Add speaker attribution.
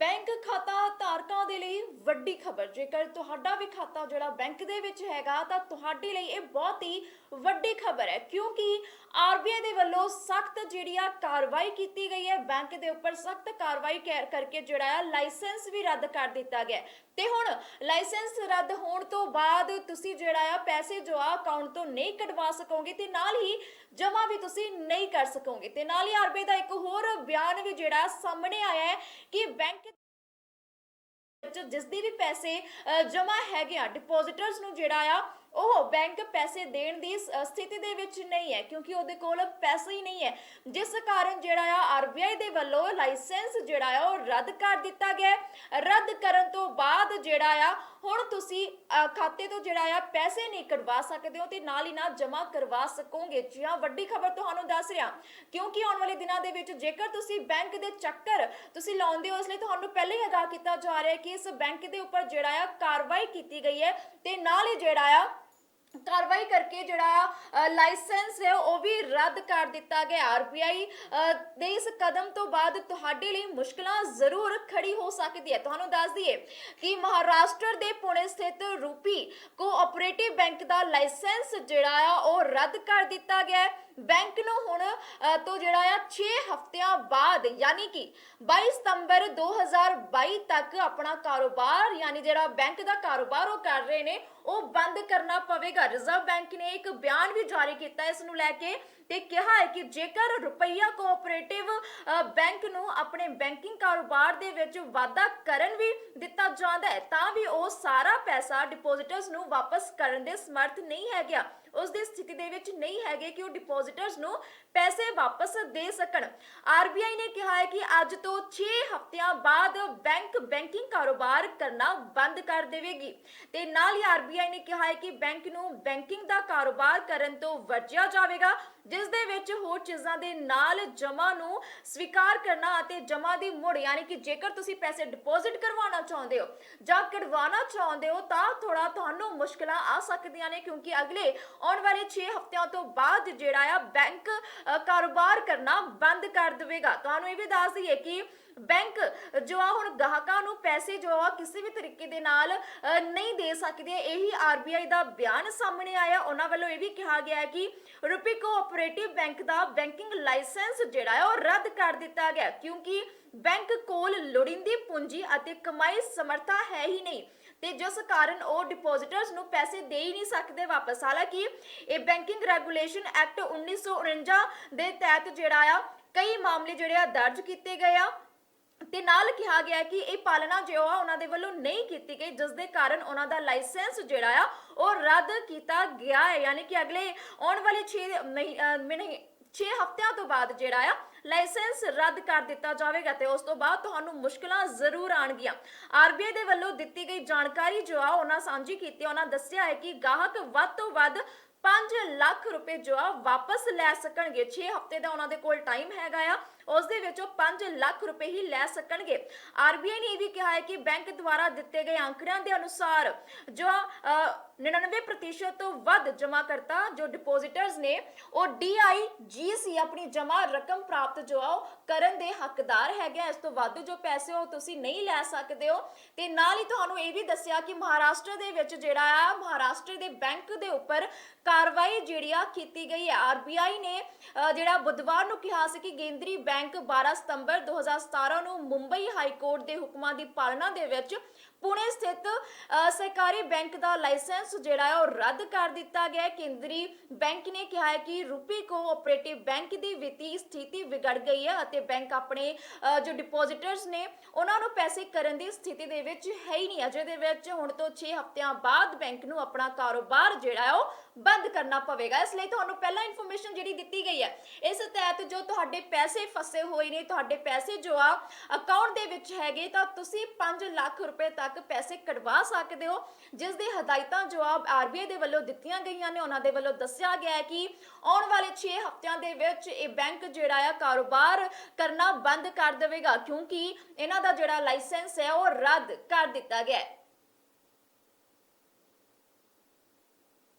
Speaker 1: Bank ਖਾਤਾ ਧਾਰਕਾਂ ਦੇ ਲਈ ਵੱਡੀ ਖਬਰ। ਜੇਕਰ ਤੁਹਾਡਾ ਵੀ ਖਾਤਾ ਜਿਹੜਾ ਬੈਂਕ ਦੇ ਵਿੱਚ ਹੈਗਾ ਤਾਂ ਤੁਹਾਡੇ ਲਈ ਇਹ ਬਹੁਤ ਹੀ ਵੱਡੀ ਖਬਰ ਹੈ, ਕਿਉਂਕਿ ਆਰਬੀਆਈ ਦੇ ਵੱਲੋਂ ਸਖਤ ਜਿਹੜੀ ਆ ਕਾਰਵਾਈ ਕੀਤੀ ਗਈ ਹੈ। ਬੈਂਕ ਦੇ ਉੱਪਰ ਸਖਤ ਕਾਰਵਾਈ ਕਰਕੇ ਜਿਹੜਾ ਆ ਲਾਇਸੈਂਸ ਵੀ ਰੱਦ ਕਰ ਦਿੱਤਾ ਗਿਆ ਤੇ ਹੁਣ ਲਾਇਸੈਂਸ ਰੱਦ ਹੋਣ ਤੋਂ ਬਾਅਦ ਤੁਸੀਂ ਜਿਹੜਾ ਆ ਪੈਸੇ ਜੋ ਆ ਅਕਾਊਂਟ ਤੋਂ ਨਹੀਂ ਕਢਵਾ ਸਕੋਗੇ ਤੇ ਨਾਲ ਹੀ ਜਮਾ ਵੀ ਤੁਸੀਂ ਨਹੀਂ ਕਰ ਸਕੋਗੇ। ਤੇ ਨਾਲ ਹੀ ਆਰਬੀਆਈ ਦਾ ਇੱਕ ਹੋਰ ਬਿਆਨ ਵੀ ਜਿਹੜਾ ਸਾਹਮਣੇ ਆਇਆ ਹੈ ਕਿ ਬੈਂਕ जिस दी भी पैसे जमा है डिपोजिटर्स नूं जिहड़ा आ ਉਹ ਬੈਂਕ ਪੈਸੇ ਦੇਣ ਦੀ ਸਥਿਤੀ ਦੇ ਵਿੱਚ ਨਹੀਂ ਹੈ, ਕਿਉਂਕਿ ਉਹਦੇ ਕੋਲ ਪੈਸੇ ਹੀ ਨਹੀਂ ਹੈ, ਜਿਸ ਕਾਰਨ ਜਿਹੜਾ ਆ ਆਰਬੀਆਈ ਦੇ ਵੱਲੋਂ ਲਾਇਸੈਂਸ ਜਿਹੜਾ ਆ ਉਹ ਰੱਦ ਕਰ ਦਿੱਤਾ ਗਿਆ। ਰੱਦ ਕਰਨ ਤੋਂ ਬਾਅਦ ਜਿਹੜਾ ਆ ਹੁਣ ਤੁਸੀਂ ਖਾਤੇ ਤੋਂ ਜਿਹੜਾ ਆ ਪੈਸੇ ਨਹੀਂ ਕਢਵਾ ਸਕਦੇ ਹੋ ਤੇ ਨਾਲ ਹੀ ਨਾਲ ਜਮ੍ਹਾਂ ਕਰਵਾ ਸਕੋਗੇ। ਜੀ ਹਾਂ, ਵੱਡੀ ਖਬਰ ਤੁਹਾਨੂੰ ਦੱਸ ਰਿਹਾ, ਕਿਉਂਕਿ ਆਉਣ ਵਾਲੇ ਦਿਨਾਂ ਦੇ ਵਿੱਚ ਜੇਕਰ ਤੁਸੀਂ ਬੈਂਕ ਦੇ ਚੱਕਰ ਤੁਸੀਂ ਲਾਉਂਦੇ ਹੋ, ਇਸ ਲਈ ਤੁਹਾਨੂੰ ਪਹਿਲਾਂ ਹੀ ਆਗਾਹ ਕੀਤਾ ਜਾ ਰਿਹਾ ਹੈ ਕਿ ਇਸ ਬੈਂਕ ਦੇ ਉੱਪਰ ਜਿਹੜਾ ਆ ਕਾਰਵਾਈ ਕੀਤੀ ਗਈ ਹੈ ਤੇ ਨਾਲ ਹੀ ਜਿਹੜਾ ਆ कार्रवाई करके जोड़ा लाइसेंस है वह भी रद्द कर दिता गया। आरबीआई दे इस कदम तो बाद तुहाडे लई मुश्किलां जरूर खड़ी हो सकती है। तुहानूं दस दईए कि महाराष्ट्र दे पुणे स्थित रूपी कोऑपरेटिव बैंक का लाइसेंस जिहड़ा आ ओह रद्द कर दिता गया है। बैंक नूं हुण तो जिहड़ा आ 6 हफ्तियां बाद यानी कि 22 सितंबर 2022 तक अपना कारोबार यानी जिहड़ा बैंक का कारोबार वो कर रहे ने ਉਹ ਬੰਦ ਕਰਨਾ ਪਵੇਗਾ। ਰਿਜ਼ਰਵ ਬੈਂਕ ਨੇ ਇੱਕ ਬਿਆਨ ਵੀ ਜਾਰੀ ਕੀਤਾ ਇਸ ਨੂੰ ਲੈ ਕੇ ਤੇ ਕਿਹਾ ਹੈ ਕਿ ਜੇਕਰ ਰੁਪਈਆ ਕੋਆਪਰੇਟਿਵ ਬੈਂਕ ਨੂੰ ਆਪਣੇ ਬੈਂਕਿੰਗ ਕਾਰੋਬਾਰ ਦੇ ਵਿੱਚ ਵਾਧਾ ਕਰਨ ਵੀ ਦਿੱਤਾ ਜਾਂਦਾ ਹੈ ਤਾਂ ਵੀ ਉਹ ਸਾਰਾ ਪੈਸਾ ਡਿਪੋਜ਼ਿਟਰਸ ਨੂੰ ਵਾਪਸ ਕਰਨ ਦੇ ਸਮਰਥ ਨਹੀਂ ਹੈਗਾ। ਉਸ ਦੀ ਸਥਿਤੀ ਦੇ ਵਿੱਚ ਨਹੀਂ ਹੈਗੇ ਕਿ ਉਹ ਡਿਪੋਜ਼ਿਟਰਸ ਨੂੰ ਪੈਸੇ ਵਾਪਸ ਦੇ ਸਕਣ। ਆਰਬੀਆਈ ਨੇ ਕਿਹਾ ਹੈ ਕਿ ਅੱਜ ਤੋਂ 6 ਹਫ਼ਤਿਆਂ ਬਾਅਦ ਬੈਂਕ ਬੈਂਕਿੰਗ ਕਾਰੋਬਾਰ ਕਰਨਾ ਬੰਦ ਕਰ ਦੇਵੇਗੀ ਤੇ ਨਾਲ ਹੀ ਆਰਬੀਆਈ ਨੇ ਕਿਹਾ ਹੈ ਕਿ ਬੈਂਕ ਨੂੰ ਬੈਂਕਿੰਗ ਦਾ ਕਾਰੋਬਾਰ ਕਰਨ ਤੋਂ ਵਰਜਿਆ ਜਾਵੇਗਾ, ਜਿਸ ਦੇ ਵਿੱਚ ਹੋਰ ਚੀਜ਼ਾਂ ਦੇ ਨਾਲ ਜਮਾ ਨੂੰ ਸਵੀਕਾਰ ਕਰਨਾ ਅਤੇ ਜਮਾ ਦੀ ਮੁੜ ਯਾਨੀ ਕਿ ਜੇਕਰ ਤੁਸੀਂ ਪੈਸੇ ਡਿਪੋਜ਼ਿਟ ਕਰਵਾਉਣਾ ਚਾਹੁੰਦੇ ਹੋ ਜਾਂ ਕਢਵਾਉਣਾ ਚਾਹੁੰਦੇ ਹੋ ਤਾਂ ਥੋੜਾ ਤੁਹਾਨੂੰ ਮੁਸ਼ਕਲਾਂ ਆ ਸਕਦੀਆਂ ਨੇ, ਕਿਉਂਕਿ ਅਗਲੇ ਆਉਣ ਵਾਲੇ 6 ਹਫ਼ਤਿਆਂ ਤੋਂ ਬਾਅਦ ਜਿਹੜਾ ਆ ਬੈਂਕ ਕਾਰੋਬਾਰ ਕਰਨਾ ਬੰਦ ਕਰ ਦੇਵੇਗਾ। ਤੁਹਾਨੂੰ ਇਹ ਵੀ ਦੱਸ ਦਈਏ ਕਿ बैंक जो हुण ग्राहकां नूं पैसे जो किसी भी तरीके दे नाल नहीं दे सकदे। यही आरबीआई दा बयान सामने आया। उन्हां वल्लों यह भी कहा गया है कि रूपी कोऑपरेटिव बैंक दा बैंकिंग लाइसेंस जिहड़ा है रद्द कर दिता गया, क्योंकि बैंक कोल लोड़ींदी पूंजी अते कमाई समर्था है ही नहीं ते जिस कारण वो डिपोजिटर्स नूं पैसे दे ही नहीं सकते वापस। हालांकि ये बैंकिंग रेगूलेशन एक्ट 1949 दे तहत जिहड़ा आ कई मामले जिहड़े दर्ज किए गए आ ਤੇ ਨਾਲ ਕਿਹਾ ਗਿਆ ਕਿ ਇਹ ਪਾਲਣਾ ਜੋ ਆ ਉਹਨਾਂ ਦੇ ਵੱਲੋਂ ਨਹੀਂ ਕੀਤੀ ਗਈ, ਜਿਸ ਦੇ ਕਾਰਨ ਉਹਨਾਂ ਦਾ ਲਾਇਸੈਂਸ ਜਿਹੜਾ ਆ ਉਹ ਰੱਦ ਕੀਤਾ ਗਿਆ ਹੈ। ਯਾਨੀ ਕਿ ਅਗਲੇ ਆਉਣ ਵਾਲੇ 6 ਹਫ਼ਤਿਆਂ ਤੋਂ ਬਾਅਦ ਜਿਹੜਾ ਆ ਲਾਇਸੈਂਸ ਰੱਦ ਕਰ ਦਿੱਤਾ ਜਾਵੇਗਾ ਤੇ ਉਸ ਤੋਂ ਬਾਅਦ ਤੁਹਾਨੂੰ ਮੁਸ਼ਕਲਾਂ ਜ਼ਰੂਰ ਆਣਗੀਆਂ। ਆਰਬੀਆਈ ਦੇ ਵੱਲੋਂ ਦਿੱਤੀ ਗਈ ਜਾਣਕਾਰੀ ਜੋ ਆ ਉਹਨਾਂ ਸਾਂਝੀ ਕੀਤੀ। ਉਹਨਾਂ ਦੱਸਿਆ ਹੈ ਕਿ ਗਾਹਕ ਵੱਧ ਤੋਂ ਵੱਧ 5 ਲੱਖ ਰੁਪਏ ਜੋ ਆ ਵਾਪਸ ਲੈ ਸਕਣਗੇ। 6 ਹਫ਼ਤੇ ਦਾ ਉਹਨਾਂ ਦੇ ਕੋਲ ਟਾਈਮ ਹੈਗਾ ਆ, ਉਸ ਦੇ ਵਿੱਚੋਂ 5 ਲੱਖ ਰੁਪਏ ਹੀ ਲੈ ਸਕਣਗੇ। ਆਰਬੀਆਈ ਨੇ ਇਹ ਵੀ ਕਿਹਾ ਹੈ ਕਿ ਬੈਂਕ ਦੁਆਰਾ ਦਿੱਤੇ ਗਏ ਅੰਕੜਿਆਂ ਦੇ ਅਨੁਸਾਰ ਜੋ 99% ਤੋਂ ਵੱਧ ਜਮਾਕਰਤਾ ਜੋ ਡਿਪੋਜ਼ਿਟਰਸ ਨੇ ਉਹ DIGC ਆਪਣੀ ਜਮਾ ਰਕਮ ਪ੍ਰਾਪਤ ਜੋ ਆ ਕਰਨ ਦੇ ਹੱਕਦਾਰ ਹੈਗੇ। ਇਸ ਤੋਂ ਵੱਧ ਜੋ ਪੈਸੇ ਉਹ ਤੁਸੀਂ ਨਹੀਂ ਲੈ ਸਕਦੇ ਹੋ। ਤੇ ਨਾਲ ਹੀ ਤੁਹਾਨੂੰ ਇਹ ਵੀ ਦੱਸਿਆ ਕਿ ਮਹਾਰਾਸ਼ਟਰ ਦੇ ਵਿੱਚ ਜਿਹੜਾ ਆ ਮਹਾਰਾਸ਼ਟਰ ਦੇ ਬੈਂਕ ਦੇ ਉੱਪਰ ਕਾਰਵਾਈ ਜਿਹੜੀ ਆ ਕੀਤੀ ਗਈ ਹੈ। ਆਰਬੀਆਈ ਨੇ ਜਿਹੜਾ ਬੁੱਧਵਾਰ ਨੂੰ ਕਿਹਾ ਸੀ ਕਿ ਕੇਂਦਰੀ बैंक 12 सितंबर 2017 ਨੂੰ ਮੁੰਬਈ ਹਾਈ ਕੋਰਟ ਦੇ ਹੁਕਮਾਂ ਦੀ ਪਾਲਣਾ ਦੇ ਵਿੱਚ पुणे स्थित सहकारी बैंक का लाइसेंस जिहड़ा है रद्द कर दिता गया। केंद्री बैंक ने कहा है कि रूपी कोऑपरेटिव बैंक की वित्तीय स्थिति बिगड़ गई है और बैंक अपने जो डिपोजिटर्स ने उन्होंने पैसे करने की स्थिति दे विच है ही नहीं। अजे दे विच हुण तो 6 हफ्तियां बाद बैंक नूं अपना कारोबार जिहड़ा है बंद करना पवेगा। इसलिए तुहानूं पहला इन्फॉर्मेशन जिहड़ी दित्ती गई है, इस तहत जो तुहाडे पैसे फसे हुए ने, तुहाडे पैसे जो अकाउंट दे विच हैगे तां तुसीं 5 ਲੱਖ रुपए तक पैसे कढवा सकते हो, जिस दी हदायतां जो आरबीआई दे वल्लों दित्तियां गईयां ने। उन्हां दे वल्लों दस्सिया गया है कि आउण वाले 6 हफ्तियां दे विच इह बैंक जिहड़ा आ कारोबार करना बंद कर देवेगा, क्योंकि इन्हां दा जिहड़ा लाइसेंस है वो रद्द कर दित्ता गया है।